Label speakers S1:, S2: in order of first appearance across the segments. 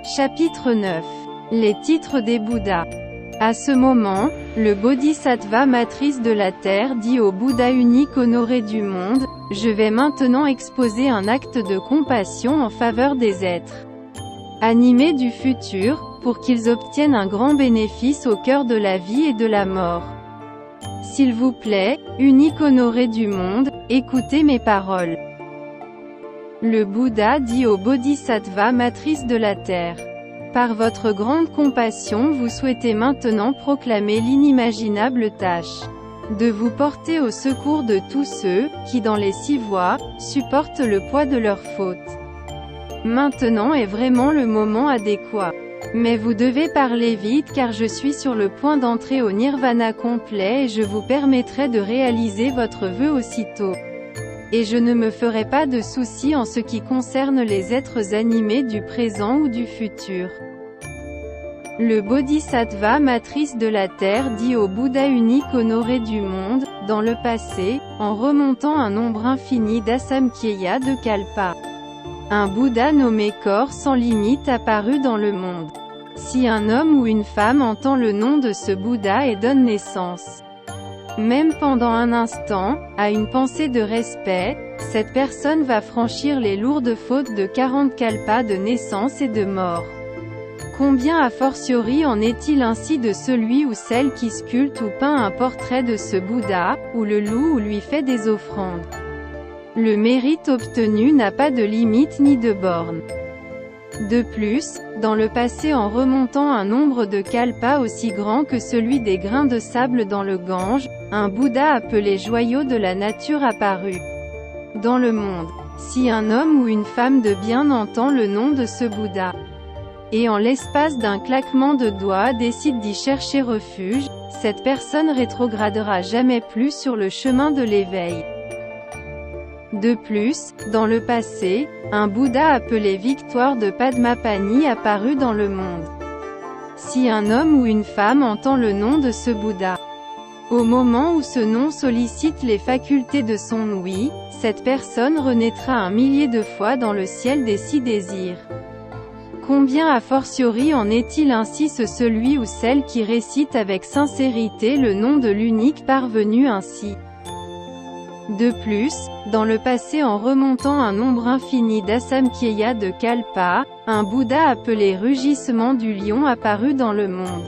S1: Chapitre 9. Les titres des Bouddhas. À ce moment, le Bodhisattva matrice de la terre dit au Bouddha unique honoré du monde, « Je vais maintenant exposer un acte de compassion en faveur des êtres animés du futur, pour qu'ils obtiennent un grand bénéfice au cœur de la vie et de la mort. S'il vous plaît, unique honoré du monde, écoutez mes paroles. » Le Bouddha dit au Bodhisattva matrice de la terre. Par votre grande compassion vous souhaitez maintenant proclamer l'inimaginable tâche de vous porter au secours de tous ceux, qui dans les 6 voies, supportent le poids de leurs fautes. Maintenant est vraiment le moment adéquat. Mais vous devez parler vite car je suis sur le point d'entrer au nirvana complet et je vous permettrai de réaliser votre vœu aussitôt. Et je ne me ferai pas de soucis en ce qui concerne les êtres animés du présent ou du futur. Le Bodhisattva matrice de la terre dit au Bouddha unique honoré du monde, dans le passé, en remontant un nombre infini d'Asamkhyeya de Kalpa. Un Bouddha nommé Corps sans limite apparut dans le monde. Si un homme ou une femme entend le nom de ce Bouddha et donne naissance, même pendant un instant, à une pensée de respect, cette personne va franchir les lourdes fautes de 40 kalpas de naissance et de mort. Combien a fortiori en est-il ainsi de celui ou celle qui sculpte ou peint un portrait de ce Bouddha, ou le loue ou lui fait des offrandes. Le mérite obtenu n'a pas de limite ni de borne. De plus, dans le passé en remontant un nombre de kalpas aussi grand que celui des grains de sable dans le Gange, un Bouddha appelé joyau de la nature apparut dans le monde. Si un homme ou une femme de bien entend le nom de ce Bouddha, et en l'espace d'un claquement de doigts décide d'y chercher refuge, cette personne rétrogradera jamais plus sur le chemin de l'éveil. De plus, dans le passé, un Bouddha appelé Victoire de Padmapani apparut dans le monde. Si un homme ou une femme entend le nom de ce Bouddha, au moment où ce nom sollicite les facultés de son ouïe, cette personne renaîtra 1 millier de fois dans le ciel des 6 désirs. Combien a fortiori en est-il ainsi celui ou celle qui récite avec sincérité le nom de l'unique parvenu ainsi. De plus, dans le passé en remontant un nombre infini d'Asamkhyeya de Kalpa, un Bouddha appelé Rugissement du lion apparut dans le monde.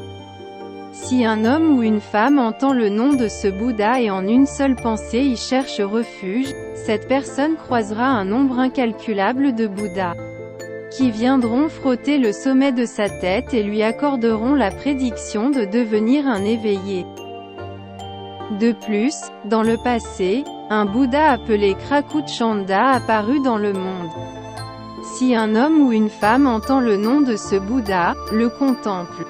S1: Si un homme ou une femme entend le nom de ce Bouddha et en une seule pensée y cherche refuge, cette personne croisera un nombre incalculable de Bouddhas, qui viendront frotter le sommet de sa tête et lui accorderont la prédiction de devenir un éveillé. De plus, dans le passé, un Bouddha appelé Krakutchanda apparut dans le monde. Si un homme ou une femme entend le nom de ce Bouddha, le contemple,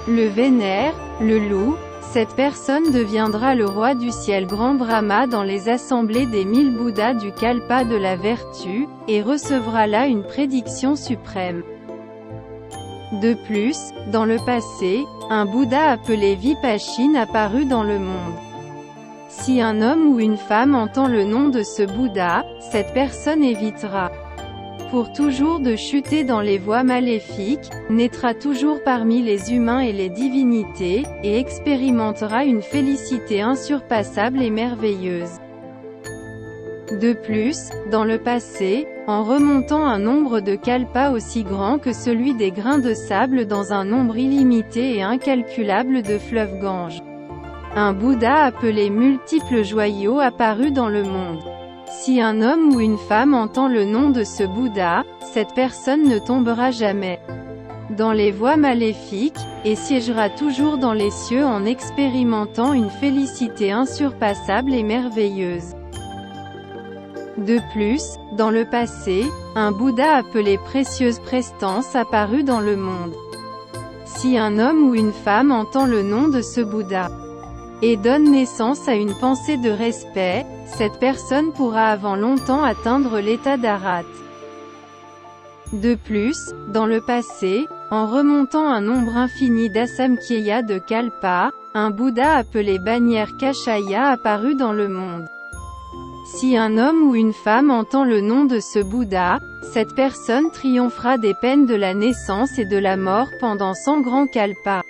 S1: le vénère, le loue, cette personne deviendra le roi du ciel Grand Brahma dans les assemblées des 1000 Bouddhas du Kalpa de la vertu, et recevra là une prédiction suprême. De plus, dans le passé, un Bouddha appelé Vipashin apparut dans le monde. Si un homme ou une femme entend le nom de ce Bouddha, cette personne évitera pour toujours de chuter dans les voies maléfiques, naîtra toujours parmi les humains et les divinités, et expérimentera une félicité insurpassable et merveilleuse. De plus, dans le passé, en remontant un nombre de kalpas aussi grand que celui des grains de sable dans un nombre illimité et incalculable de fleuves Gange, un Bouddha appelé Multiple Joyau apparut dans le monde. Si un homme ou une femme entend le nom de ce Bouddha, cette personne ne tombera jamais dans les voies maléfiques, et siégera toujours dans les cieux en expérimentant une félicité insurpassable et merveilleuse. De plus, dans le passé, un Bouddha appelé Précieuse Prestance apparut dans le monde. Si un homme ou une femme entend le nom de ce Bouddha, et donne naissance à une pensée de respect, cette personne pourra avant longtemps atteindre l'état d'Arhat. De plus, dans le passé, en remontant un nombre infini d'Asamkhyeya de Kalpa, un Bouddha appelé Bannière Kashaya apparut dans le monde. Si un homme ou une femme entend le nom de ce Bouddha, cette personne triomphera des peines de la naissance et de la mort pendant 100 grands kalpas.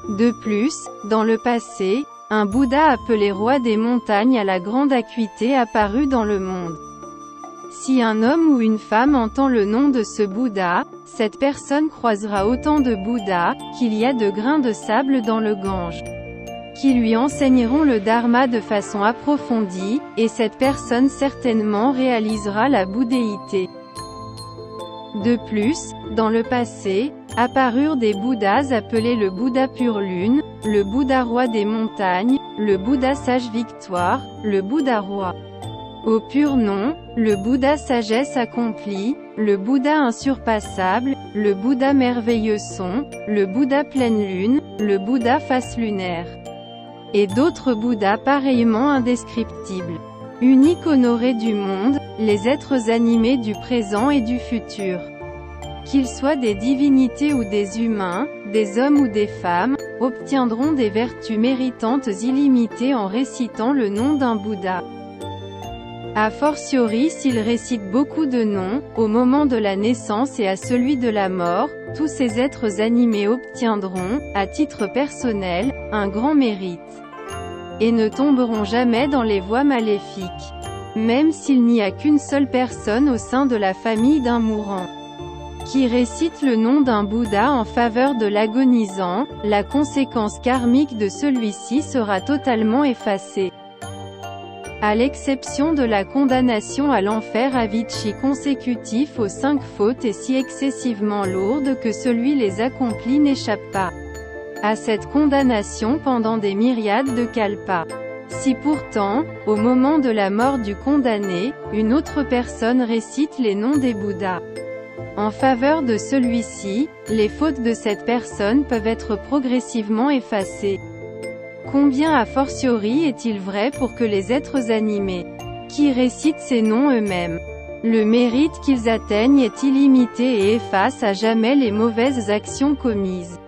S1: De plus, dans le passé, un Bouddha appelé roi des montagnes à la grande acuité apparut dans le monde. Si un homme ou une femme entend le nom de ce Bouddha, cette personne croisera autant de Bouddhas qu'il y a de grains de sable dans le Gange, qui lui enseigneront le Dharma de façon approfondie, et cette personne certainement réalisera la bouddhéité. De plus, dans le passé, apparurent des Bouddhas appelés le Bouddha pure lune, le Bouddha roi des montagnes, le Bouddha sage victoire, le Bouddha roi au pur nom, le Bouddha sagesse accomplie, le Bouddha insurpassable, le Bouddha merveilleux son, le Bouddha pleine lune, le Bouddha face lunaire, et d'autres Bouddhas pareillement indescriptibles. Uniques honorés du monde, les êtres animés du présent et du futur. Qu'ils soient des divinités ou des humains, des hommes ou des femmes, obtiendront des vertus méritantes illimitées en récitant le nom d'un Bouddha. A fortiori s'ils récitent beaucoup de noms, au moment de la naissance et à celui de la mort, tous ces êtres animés obtiendront, à titre personnel, un grand mérite, et ne tomberont jamais dans les voies maléfiques, même s'il n'y a qu'une seule personne au sein de la famille d'un mourant qui récite le nom d'un Bouddha en faveur de l'agonisant, la conséquence karmique de celui-ci sera totalement effacée, à l'exception de la condamnation à l'enfer à Vichy consécutif aux 5 fautes et si excessivement lourde que celui les accomplit n'échappe pas à cette condamnation pendant des myriades de kalpas. Si pourtant, au moment de la mort du condamné, une autre personne récite les noms des Bouddhas en faveur de celui-ci, les fautes de cette personne peuvent être progressivement effacées. Combien a fortiori est-il vrai pour que les êtres animés, qui récitent ces noms eux-mêmes, le mérite qu'ils atteignent est illimité et efface à jamais les mauvaises actions commises.